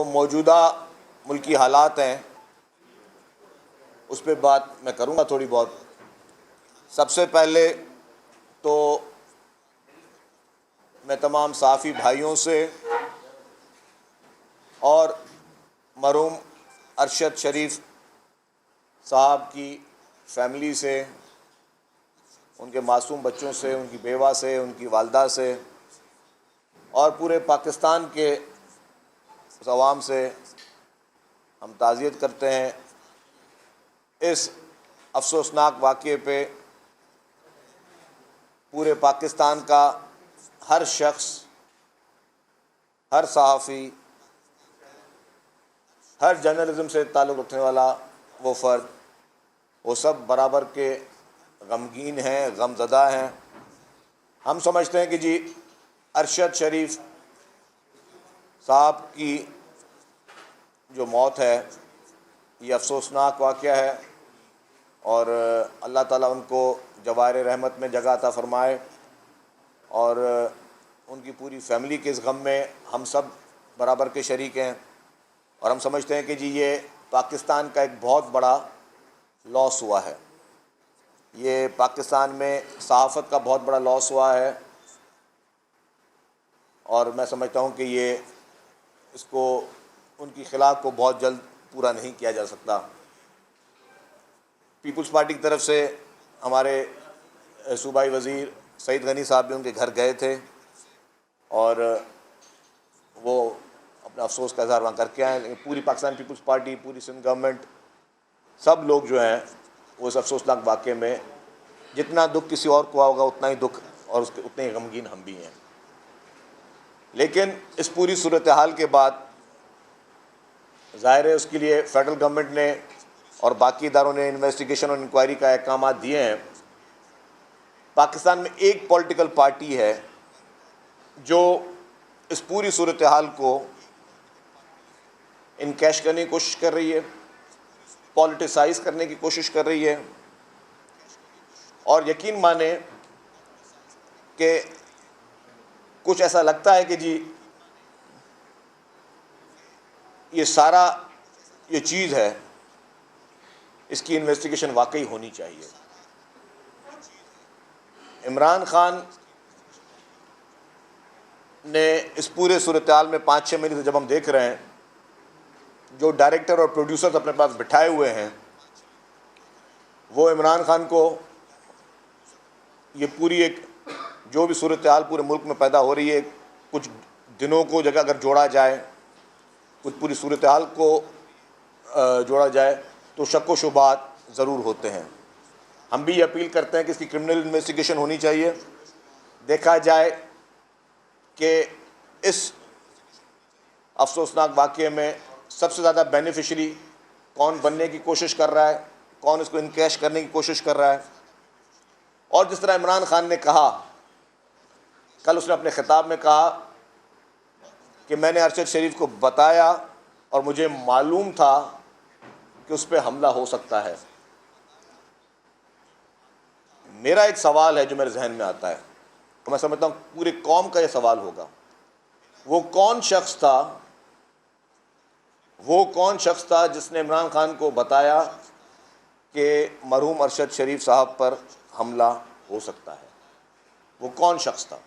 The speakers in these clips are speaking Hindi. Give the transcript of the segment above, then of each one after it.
मौजूदा मुल्की हालात हैं उस पर बात मैं करूँगा थोड़ी बहुत। सबसे पहले तो मैं तमाम सहाफ़ी भाइयों से और मरहूम अरशद शरीफ साहब की फैमिली से, उनके मासूम बच्चों से, उनकी बेवा से, उनकी वालदा से और पूरे पाकिस्तान के अवाम से हम ताज़ियत करते हैं इस अफसोसनाक वाक़ये पे। पूरे पाकिस्तान का हर शख्स, हर सहाफ़ी, हर जर्नलिज़म से ताल्लुक़ रखने वाला वो फ़र्द, वो सब बराबर के गमगीन हैं, गमज़दा हैं। हम समझते हैं कि जी अरशद शरीफ साहब की जो मौत है ये अफसोसनाक वाक़या है और अल्लाह ताला उनको जवार रहमत में जगह अता फ़रमाए और उनकी पूरी फैमिली के इस गम में हम सब बराबर के शरीक हैं। और हम समझते हैं कि जी ये पाकिस्तान का एक बहुत बड़ा लॉस हुआ है, ये पाकिस्तान में सहाफ़त का बहुत बड़ा लॉस हुआ है और मैं समझता हूँ कि ये इसको उनकी खिलाफ को बहुत जल्द पूरा नहीं किया जा सकता। पीपल्स पार्टी की तरफ से हमारे सूबाई वज़ीर सईद गनी साहब भी उनके घर गए थे और वो अपना अफसोस का इज़हार वहाँ करके आए। लेकिन पूरी पाकिस्तान पीपल्स पार्टी, पूरी सिंध गवर्नमेंट, सब लोग जो हैं वो इस अफसोसनाक वाक़ये में जितना दुख किसी और को होगा उतना ही दुख और उसके उतने ही गमगीन हम भी हैं। लेकिन इस पूरी सूरत हाल के बाद ज़ाहिर है उसके लिए फ़ेडरल गवर्नमेंट ने और बाकी इदारों ने इन्वेस्टिगेशन और इंक्वायरी का अहकाम दिए हैं। पाकिस्तान में एक पॉलिटिकल पार्टी है जो इस पूरी सूरत हाल को इनकैश करने की कोशिश कर रही है, पॉलिटिसाइज़ करने की कोशिश कर रही है और यकीन माने कि कुछ ऐसा लगता है कि जी ये सारा ये चीज़ है, इसकी इन्वेस्टिगेशन वाकई होनी चाहिए। इमरान खान ने इस पूरे सूरत-ए-हाल में 5-6 महीने से जब हम देख रहे हैं जो डायरेक्टर और प्रोड्यूसर्स अपने पास बिठाए हुए हैं वो इमरान खान को ये पूरी एक जो भी सूरत-ए-हाल पूरे मुल्क में पैदा हो रही है, कुछ दिनों को जगह अगर जोड़ा जाए, कुछ पूरी सूरत-ए-हाल को जोड़ा जाए तो शक व शुबहात ज़रूर होते हैं। हम भी ये अपील करते हैं कि इसकी क्रिमिनल इन्वेस्टिगेशन होनी चाहिए, देखा जाए कि इस अफसोसनाक वाक़ये में सबसे ज़्यादा बेनिफिशरी कौन बनने की कोशिश कर रहा है, कौन इसको इनकैश करने की कोशिश कर रहा है। और जिस तरह इमरान खान ने कहा, कल उसने अपने ख़िताब में कहा कि मैंने अरशद शरीफ को बताया और मुझे मालूम था कि उस पर हमला हो सकता है। मेरा एक सवाल है जो मेरे जहन में आता है, तो मैं समझता हूँ पूरे कौम का ये सवाल होगा, वो कौन शख्स था जिसने इमरान खान को बताया कि मरहूम अरशद शरीफ साहब पर हमला हो सकता है? वो कौन शख्स था?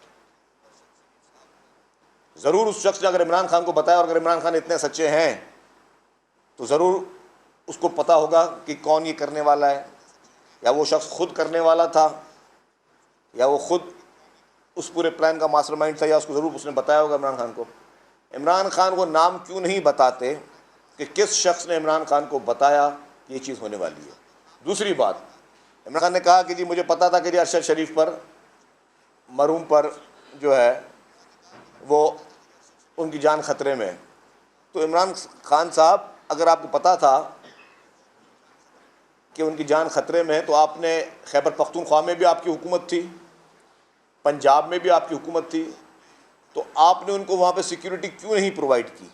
ज़रूर उस शख्स ने अगर इमरान खान को बताया और अगर इमरान खान इतने सच्चे हैं तो ज़रूर उसको पता होगा कि कौन ये करने वाला है, या वो शख्स खुद करने वाला था, या वो खुद उस पूरे प्लान का मास्टरमाइंड था, या उसको ज़रूर उसने बताया होगा इमरान खान को। इमरान खान को नाम क्यों नहीं बताते कि किस शख्स ने इमरान खान को बताया कि ये चीज़ होने वाली है? दूसरी बात, इमरान खान ने कहा कि जी मुझे पता था कि जी अरशद शरीफ पर, मरहूम पर जो है वो उनकी जान ख़तरे में है। तो इमरान खान साहब, अगर आपको पता था कि उनकी जान ख़तरे में है तो आपने खैबर पख्तूनख्वा में भी आपकी हुकूमत थी, पंजाब में भी आपकी हुकूमत थी, तो आपने उनको वहाँ पे सिक्योरिटी क्यों नहीं प्रोवाइड की?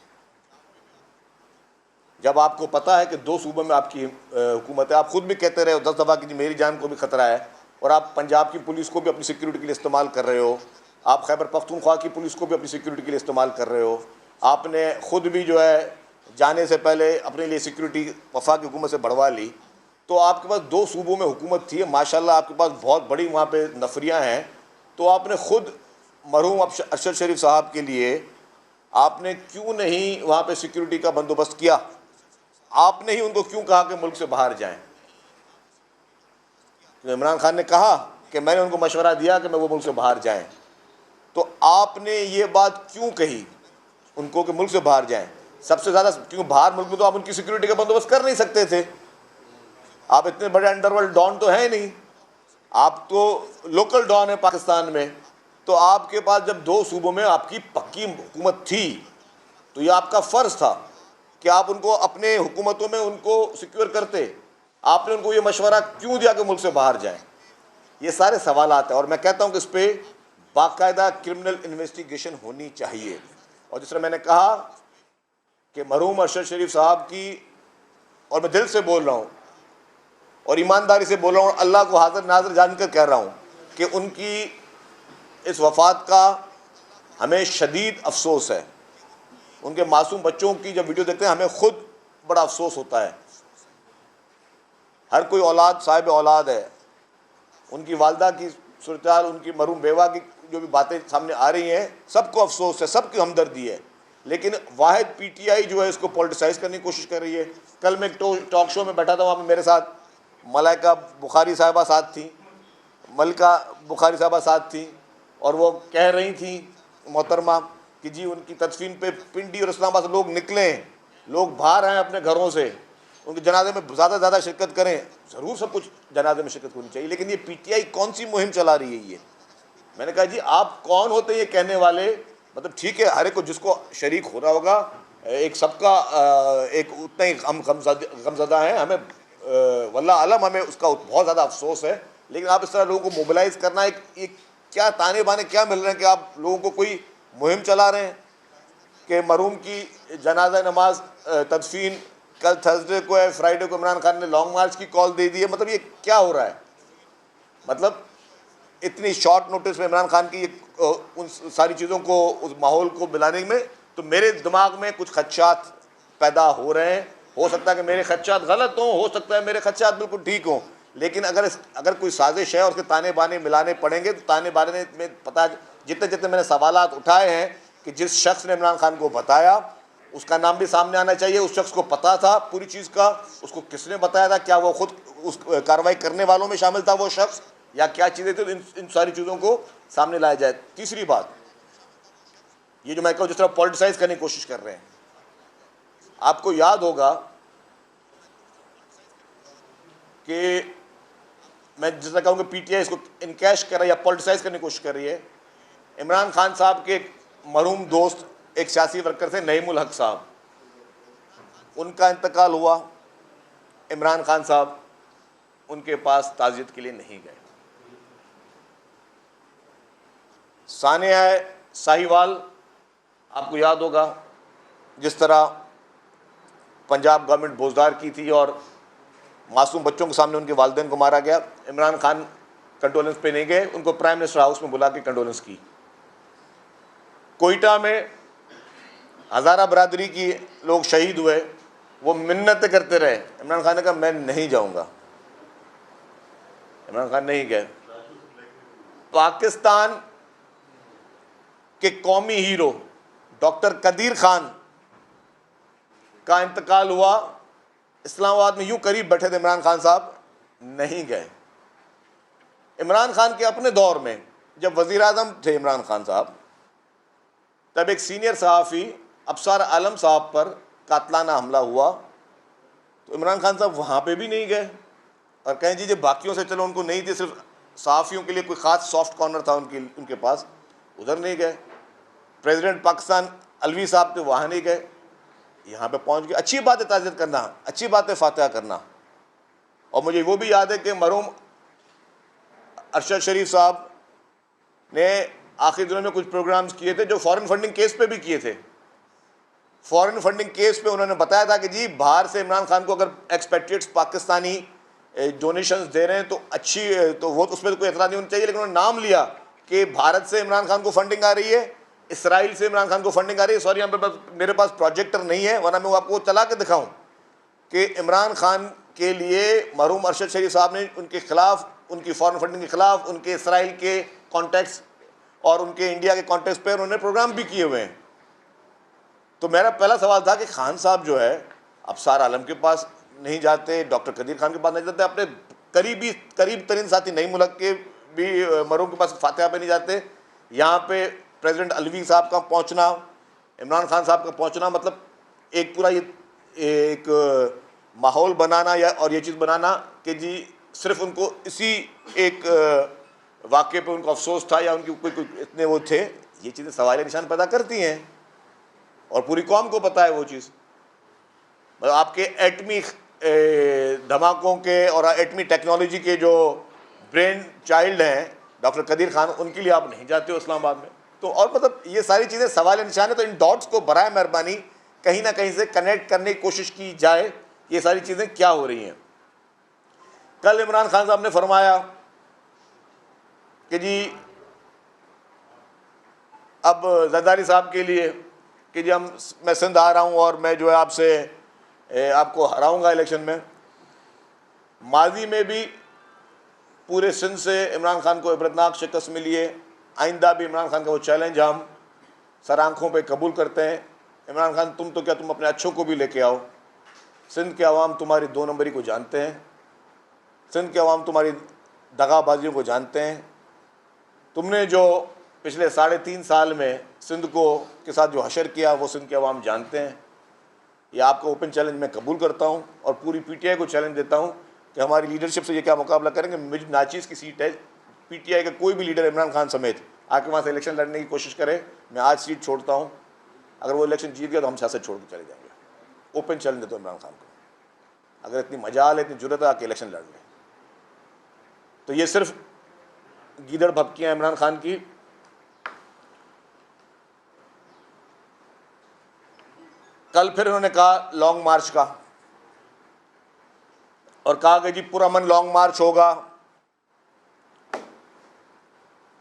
जब आपको पता है कि 2 सूबों में आपकी हुकूमत है, आप खुद भी कहते रहे हो 10 दफ़ा कि मेरी जान को भी ख़तरा है, और आप पंजाब की पुलिस को भी अपनी सिक्योरिटी के लिए इस्तेमाल कर रहे हो, आप खैबर पख्तूनख्वा की पुलिस को भी अपनी सिक्योरिटी के लिए इस्तेमाल कर रहे हो, आपने ख़ुद भी जो है जाने से पहले अपने लिए सिक्योरिटी वफाकी हुकूमत से बढ़वा ली, तो आपके पास 2 सूबों में हुकूमत थी, माशाल्लाह आपके पास बहुत बड़ी वहाँ पे नफरियाँ हैं, तो आपने ख़ुद मरहूम अरशद शरीफ साहब के लिए आपने क्यों नहीं वहाँ पे सिक्योरिटी का बंदोबस्त किया? आपने ही उनको क्यों कहा कि मुल्क से बाहर जाएं? तो इमरान खान ने कहा कि मैंने उनको मशवरा दिया कि मैं वो मुल्क से बाहर जाएं, तो आपने ये बात क्यों कही उनको कि मुल्क से बाहर जाएं? सबसे ज़्यादा क्योंकि बाहर मुल्क में तो आप उनकी सिक्योरिटी का बंदोबस्त कर नहीं सकते थे, आप इतने बड़े अंडरवर्ल्ड डॉन तो हैं नहीं, आप तो लोकल डॉन है पाकिस्तान में। तो आपके पास जब 2 सूबों में आपकी पक्की हुकूमत थी, तो ये आपका फ़र्ज़ था कि आप उनको अपने हुकूमतों में उनको सिक्योर करते। आपने उनको ये मशवरा क्यों दिया कि मुल्क से बाहर जाएं? ये सारे सवालात हैं और मैं कहता हूँ कि इस पर बाकायदा क्रिमिनल इन्वेस्टिगेशन होनी चाहिए। और जिस तरह मैंने कहा कि मरहूम अरशद शरीफ साहब की, और मैं दिल से बोल रहा हूँ और ईमानदारी से बोल रहा हूँ, अल्लाह को हाज़िर नाज़िर जानकर कह रहा हूँ कि उनकी इस वफ़ात का हमें शदीद अफसोस है। उनके मासूम बच्चों की जब वीडियो देखते हैं हमें ख़ुद बड़ा अफसोस होता है। हर कोई औलाद साहिब औलाद है। उनकी वालदा की सूरत, उनकी मरहूम बेवा की जो भी बातें सामने आ रही हैं, सबको अफसोस है, सबकी हमदर्दी है, लेकिन वाहिद पीटीआई जो है इसको पॉलिटिसाइज़ करने की कोशिश कर रही है। कल मैं एक टॉक शो में बैठा था, वहाँ पर मेरे साथ मलाइका बुखारी साहिबा साथ थी, मलका बुखारी साहिबा साथ थी, और वो कह रही थी मोहतरमा कि जी उनकी तदफीन पे पिंडी और इस्लामाबाद से लोग निकले, लोग बाहर आएँ अपने घरों से, उनके जनाजे में ज़्यादा से ज़्यादा शिरकत करें। ज़रूर सब कुछ जनाजे में शिरकत होनी चाहिए, लेकिन ये पीटीआई कौन सी मुहिम चला रही है ये? मैंने कहा जी आप कौन होते हैं ये कहने वाले? मतलब ठीक है, हर एक को जिसको शरीक हो रहा होगा, एक सबका एक उतना ही गमज़दा है, हमें वल्लाह आलम हमें उसका बहुत ज़्यादा अफसोस है, लेकिन आप इस तरह लोगों को मोबिलाइज़ करना एक क्या ताने बाने क्या मिल रहे हैं कि आप लोगों को कोई मुहिम चला रहे हैं कि मरहूम की जनाजा नमाज तदफीन कल थर्सडे को है, फ्राइडे को इमरान खान ने लॉन्ग मार्च की कॉल दे दी है। मतलब ये क्या हो रहा है? मतलब इतनी शॉर्ट नोटिस में इमरान खान की उन सारी चीज़ों को, उस माहौल को मिलाने में, तो मेरे दिमाग में कुछ खदशात पैदा हो रहे हैं। हो सकता है कि मेरे खदशात गलत हों, हो सकता है मेरे खदशात बिल्कुल ठीक हों, लेकिन अगर कोई साजिश है और उसके ताने बाने मिलाने पड़ेंगे तो ताने बाने में पता, जितने जितने मैंने सवालात उठाए हैं कि जिस शख्स ने इमरान खान को बताया उसका नाम भी सामने आना चाहिए, उस शख्स को पता था पूरी चीज़ का, उसको किसने बताया था, क्या वो खुद उस कार्रवाई करने वालों में शामिल था वो शख्स, या क्या चीज़ें थी, तो इन सारी चीज़ों को सामने लाया जाए। तीसरी बात, ये जो मैं कहूँ जिस तरह पॉलिटिसाइज करने की कोशिश कर रहे हैं, आपको याद होगा कि मैं जिस तरह कहूँ कि पीटीआई इसको इनकैश कर रही है या पॉलिटिसाइज करने की कोशिश कर रही है। इमरान खान साहब के एक मरहूम दोस्त, एक सियासी वर्कर थे नईमुल हक साहब, उनका इंतकाल हुआ। इमरान खान साहब उनके पास ताज़ियत के लिए नहीं गए। सानिया साहिवाल, आपको याद होगा जिस तरह पंजाब गवर्नमेंट बोझदार की थी और मासूम बच्चों के सामने उनके वालिदैन को मारा गया। इमरान खान कंडोलेंस पे नहीं गए, उनको प्राइम मिनिस्टर हाउस में बुला के कंडोलेंस की। कोयटा में हज़ारा बरादरी की लोग शहीद हुए, वो मिन्नतें करते रहे। इमरान खान ने कहा मैं नहीं जाऊंगा, इमरान खान नहीं गए। पाकिस्तान के कौमी हीरो डॉक्टर कदीर खान का इंतकाल हुआ, इस्लामाबाद में यूं करीब बैठे थे इमरान खान साहब, नहीं गए। इमरान खान के अपने दौर में जब वज़ीर आज़म थे इमरान खान साहब, तब एक सीनियर सहाफ़ी अफसर आलम साहब पर कातलाना हमला हुआ, तो इमरान खान साहब वहाँ पे भी नहीं गए और कहें जी बाकियों से चलो उनको नहीं थी, सिर्फ सहाफ़ियों के लिए कोई ख़ास सॉफ्ट कॉर्नर था उनके पास, उधर नहीं गए। प्रेसिडेंट पाकिस्तान अलवी साहब थे, वहाँ नहीं गए, यहाँ पे पहुँच गए। अच्छी बात है ताज़ियत करना, अच्छी बात है फातिहा करना। और मुझे वो भी याद है कि मरहूम अरशद शरीफ साहब ने आखिरी दिनों में कुछ प्रोग्राम्स किए थे जो फॉरेन फंडिंग केस पे भी किए थे। फॉरेन फंडिंग केस पे उन्होंने बताया था कि जी बाहर से इमरान खान को अगर एक्सपेट्रिएट्स पाकिस्तानी डोनेशंस दे रहे हैं तो अच्छी, तो वो उसमें तो कोई एतराज़ नहीं होना चाहिए, लेकिन उन्होंने नाम लिया कि भारत से इमरान खान को फंडिंग आ रही है, इसराइल से इमरान खान को फंडिंग आ रही है। सॉरी, यहाँ पे मेरे पास प्रोजेक्टर नहीं है, वरना मैं वो आपको चला के दिखाऊं कि इमरान खान के लिए मरहूम अरशद शरीफ साहब ने उनके खिलाफ, उनकी फॉरेन फंडिंग के खिलाफ, उनके इसराइल के कॉन्टेक्स और उनके इंडिया के कॉन्टेक्स पे उन्होंने प्रोग्राम भी किए हुए हैं। तो मेरा पहला सवाल था कि खान साहब जो है अब सार आलम के पास नहीं जाते, डॉक्टर कदीर खान के पास नहीं जाते, अपने करीब तरीन साथी नई मुल्क के भी मरहूम के पास फातिहा पे नहीं जाते। यहाँ पे प्रेसिडेंट अलवी साहब का पहुँचना, इमरान खान साहब का पहुँचना, मतलब एक पूरा ये एक माहौल बनाना या और ये चीज़ बनाना कि जी सिर्फ उनको इसी एक वाक़े पे उनको अफसोस था या उनकी कोई इतने वो थे, ये चीज़ें सवाल निशान पैदा करती हैं और पूरी कौम को पता है वो चीज़। मतलब आपके एटमी धमाकों के और एटमी टेक्नोलॉजी के जो ब्रेन चाइल्ड हैं डॉक्टर कदीर खान, उनके लिए आप नहीं जाते हो इस्लामाबाद में। तो और मतलब ये सारी चीज़ें सवाल निशान है। तो इन डॉट्स को बराए मेहरबानी कहीं ना कहीं से कनेक्ट करने की कोशिश की जाए, ये सारी चीज़ें क्या हो रही हैं। कल इमरान खान साहब ने फरमाया कि जी अब जरदारी साहब के लिए कि जी मैं सिंध आ रहा हूँ और मैं जो है आपसे आपको हराऊंगा इलेक्शन में। माजी में भी पूरे सिंध से इमरान खान को इबरतनाक शिकस्त मिली है। आइंदा भी इमरान खान का वो चैलेंज हम सर आँखों पे कबूल करते हैं। इमरान खान तुम तो क्या, तुम अपने अच्छों को भी लेके आओ। सिंध के अवाम तुम्हारी 2 नंबरी को जानते हैं, सिंध के अवाम तुम्हारी दगाबाजियों को जानते हैं। तुमने जो पिछले 3.5 साल में सिंध को के साथ जो हशर किया वो सिंध के अवाम जानते हैं। ये आपका ओपन चैलेंज मैं कबूल करता हूँ और पूरी पीटीआई को चैलेंज देता हूँ कि हमारी लीडरशिप से ये क्या मुकाबला करेंगे। मुझे नाचीज़ की सीट है, पीटीआई का कोई भी लीडर इमरान खान समेत आके वहाँ से इलेक्शन लड़ने की कोशिश करे, मैं आज सीट छोड़ता हूँ। अगर वो इलेक्शन जीत गया तो हम सियासत छोड़ के चले जाएंगे। ओपन चैलेंज देता हूँ इमरान खान को, अगर इतनी मजाल है, इतनी जुर्रत है, आके इलेक्शन लड़ लें। तो ये सिर्फ गीदड़ भपकियाँ इमरान खान की। कल फिर उन्होंने कहा लॉन्ग मार्च का, और कहा कि जी पुरअमन लॉन्ग मार्च होगा,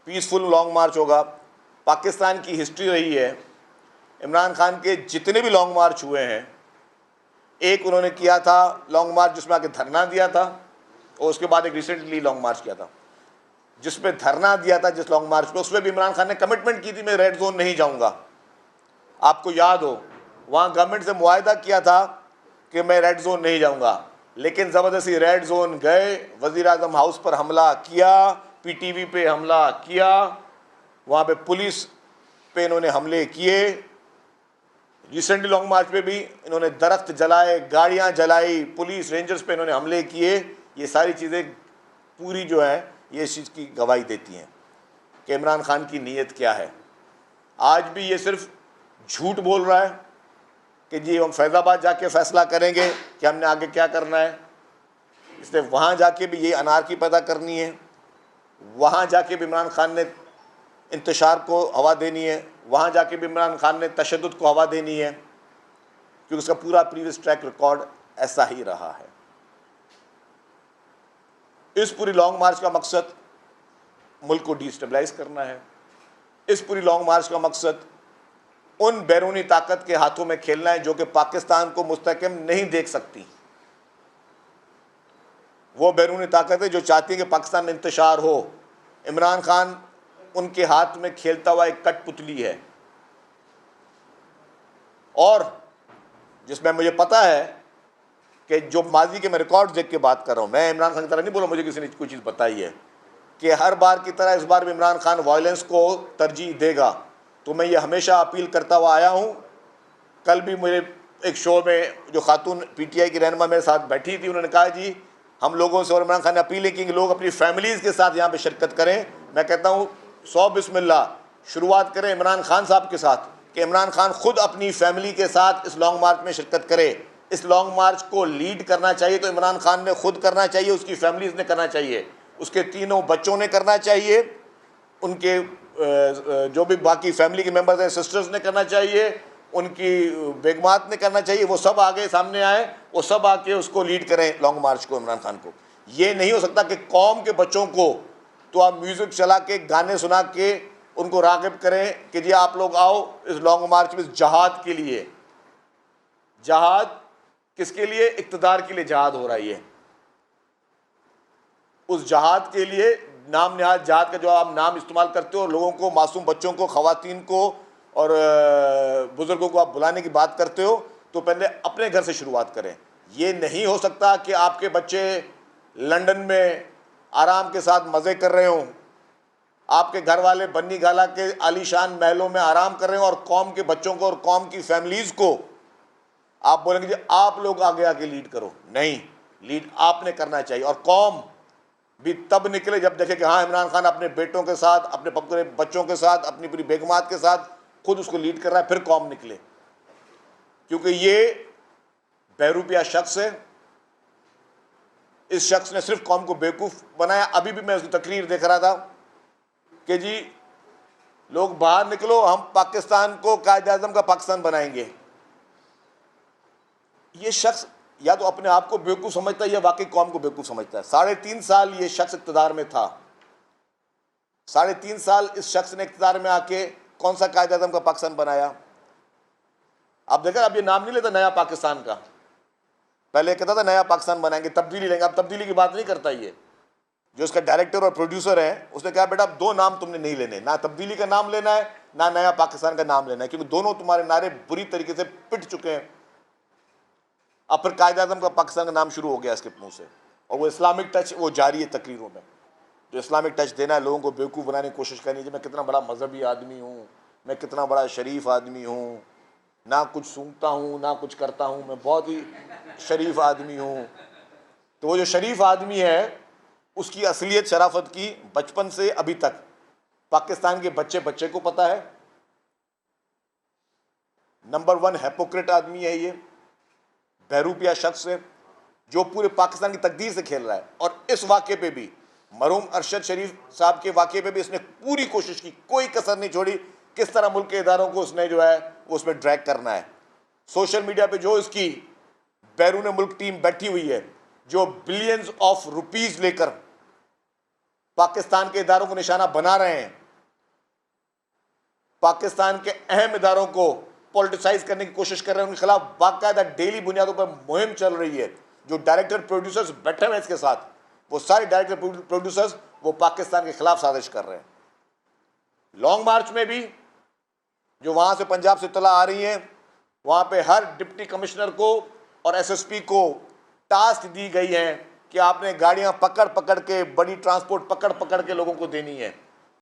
पीसफुल लॉन्ग मार्च होगा। पाकिस्तान की हिस्ट्री रही है, इमरान खान के जितने भी लॉन्ग मार्च हुए हैं, एक उन्होंने किया था लॉन्ग मार्च जिसमें आके धरना दिया था, और उसके बाद एक रिसेंटली लॉन्ग मार्च किया था जिसमें धरना दिया था। जिस लॉन्ग मार्च पे उसमें भी इमरान खान ने कमिटमेंट की थी मैं रेड जोन नहीं जाऊंगा। आपको याद हो वहाँ गवर्नमेंट से मुआहदा किया था कि मैं रेड जोन नहीं जाऊंगा, लेकिन ज़बरदस्ती रेड जोन गए, वज़ीर आज़म हाउस पर हमला किया, पीटीवी पे हमला किया, वहाँ पे पुलिस पे इन्होंने हमले किए। रिसेंटली लॉन्ग मार्च पे भी इन्होंने दरख्त जलाए, गाड़ियाँ जलाई, पुलिस रेंजर्स पे इन्होंने हमले किए। ये सारी चीज़ें पूरी जो है ये इस चीज़ की गवाही देती हैं कि इमरान खान की नीयत क्या है। आज भी ये सिर्फ झूठ बोल रहा है कि जी हम फैज़ाबाद जाके फ़ैसला करेंगे कि हमने आगे क्या करना है। इसलिए वहाँ जाके भी ये अनारकी पैदा करनी है, वहाँ जाके भी इमरान खान ने इंतशार को हवा देनी है, वहाँ जाके भी इमरान खान ने तशद्दुद को हवा देनी है, क्योंकि उसका पूरा प्रीवियस ट्रैक रिकॉर्ड ऐसा ही रहा है। इस पूरी लॉन्ग मार्च का मकसद मुल्क को डिस्टेबलाइज करना है। इस पूरी लॉन्ग मार्च का मकसद उन बैरूनी ताकत के हाथों में खेलना है जो कि पाकिस्तान को मुस्तहकम नहीं देख सकती। वो बैरूनी ताकत है जो चाहती है कि पाकिस्तान में इंतशार हो। इमरान खान उनके हाथ में खेलता हुआ एक कठपुतली है, और जिसमें मुझे पता है कि जो माजी के मैं रिकॉर्ड देख के बात कर रहा हूँ, मैं इमरान खान की तरह नहीं बोला मुझे किसी ने कोई चीज़ बताई है कि हर बार की तरह इस बार भी इमरान खान वायलेंस को तरजीह देगा। तो मैं ये हमेशा अपील करता हुआ आया हूँ। कल भी मेरे एक शो में जो खातून पीटीआई की रहनुमा मेरे साथ बैठी थी, उन्होंने कहा जी हम लोगों से और इमरान खान ने अपील की कि लोग अपनी फैमिलीज़ के साथ यहाँ पे शिरकत करें। मैं कहता हूँ 100 बिस्मिल्लाह, शुरुआत करें इमरान खान साहब के साथ कि इमरान खान खुद अपनी फैमिली के साथ इस लॉन्ग मार्च में शिरकत करे। इस लॉन्ग मार्च को लीड करना चाहिए तो इमरान खान ने खुद करना चाहिए, उसकी फैमिलीज़ ने करना चाहिए, उसके तीनों बच्चों ने करना चाहिए, उनके जो भी बाकी फैमिली के मेम्बर्स हैं सिस्टर्स ने करना चाहिए, उनकी बेगमात ने करना चाहिए। वो सब आगे सामने आए, वो सब आके उसको लीड करें लॉन्ग मार्च को, इमरान खान को। ये नहीं हो सकता कि कौम के बच्चों को तो आप म्यूज़िक चला के गाने सुना के उनको राग़िब करें कि जी आप लोग आओ इस लॉन्ग मार्च में, जहाद के लिए। जहाद किसके लिए? इक़्तिदार के लिए जहाद हो रही है। उस जहाद के लिए नाम नहाद जहाद का जो आप नाम इस्तेमाल करते हो, लोगों को, मासूम बच्चों को, ख़वातीन को और बुज़ुर्गों को आप बुलाने की बात करते हो, तो पहले अपने घर से शुरुआत करें। ये नहीं हो सकता कि आपके बच्चे लंदन में आराम के साथ मज़े कर रहे हों, आपके घर वाले बन्नी गाला के आलीशान महलों में आराम कर रहे हों, और कौम के बच्चों को और कौम की फैमिलीज़ को आप बोलेंगे जी आप लोग आगे आके लीड करो। नहीं, लीड आपने करना चाहिए। और कौम भी तब निकले जब देखे कि हाँ, इमरान खान अपने बेटों के साथ, अपने पूरे बच्चों के साथ, अपनी पूरी बेगमात के साथ खुद उसको लीड कर रहा है, फिर कौम निकले। क्योंकि ये बहरूपिया शख्स है। इस शख्स ने सिर्फ कौम को बेवकूफ़ बनाया। अभी भी मैं उसकी तकरीर देख रहा था कि जी लोग बाहर निकलो, हम पाकिस्तान को कायद-ए-आज़म का पाकिस्तान बनाएंगे। ये शख्स या तो अपने आप को बेवकूफ़ समझता है या वाकई कौम को बेवकूफ़ समझता है। 3.5 साल ये शख्स इक़्तिदार में था। 3.5 साल इस शख्स ने इक़्तिदार में आके कौन सा कायद-ए-आज़म का पाकिस्तान बनाया? आप देखें, अब ये नाम नहीं लेता नया पाकिस्तान का। पहले कहता था नया पाकिस्तान बनाएंगे, तब्दीली लेंगे। अब तब्दीली की बात नहीं करता ये। जो उसका डायरेक्टर और प्रोड्यूसर है, उसने कहा बेटा अब 2 नाम तुमने नहीं लेने, ना तब्दीली का नाम लेना है, ना नया पाकिस्तान का नाम लेना है, क्योंकि दोनों तुम्हारे नारे बुरी तरीके से पिट चुके हैं। अब फिर कायद-ए-आज़म का पाकिस्तान का नाम शुरू हो गया इसके मुंह से, और वो इस्लामिक टच वो जारी है तकरीरों में। जो इस्लामिक टच देना है, लोगों को बेवकूफ़ बनाने की कोशिश करनी है। मैं कितना बड़ा मजहबी आदमी हूँ, मैं कितना बड़ा शरीफ आदमी हूँ, ना कुछ सूंघता हूँ ना कुछ करता हूँ, मैं बहुत ही शरीफ आदमी हूँ। तो वो जो शरीफ आदमी है, उसकी असलियत शराफत की बचपन से अभी तक पाकिस्तान के बच्चे बच्चे को पता है। नंबर 1 हैपोक्रेट आदमी है ये, बहरूपिया शख्स है जो पूरे पाकिस्तान की तकदीर से खेल रहा है। और इस वाक़े पे भी, मरहूम अरशद शरीफ साहब के वाक़े पे भी इसने पूरी कोशिश की, कोई कसर नहीं छोड़ी, किस तरह मुल्क के इदारों को उसने जो है वो उसमें ड्रैग करना है। सोशल मीडिया पे जो इसकी बैरून मुल्क टीम बैठी हुई है, जो बिलियंस ऑफ रुपीस लेकर पाकिस्तान के इदारों को निशाना बना रहे हैं, पाकिस्तान के अहम इदारों को पॉलिटिसाइज करने की कोशिश कर रहे हैं, उनके खिलाफ बाकायदा डेली बुनियादों पर मुहिम चल रही है। जो डायरेक्टर प्रोड्यूसर्स बैठे हुए इसके साथ, वो सारे डायरेक्टर प्रोड्यूसर्स वो पाकिस्तान के खिलाफ साजिश कर रहे हैं। लॉन्ग मार्च में भी जो वहाँ से पंजाब से इत्तला आ रही है, वहाँ पे हर डिप्टी कमिश्नर को और एसएसपी को टास्क दी गई है कि आपने गाड़ियाँ पकड़ पकड़ के, बड़ी ट्रांसपोर्ट पकड़ पकड़ के लोगों को देनी है।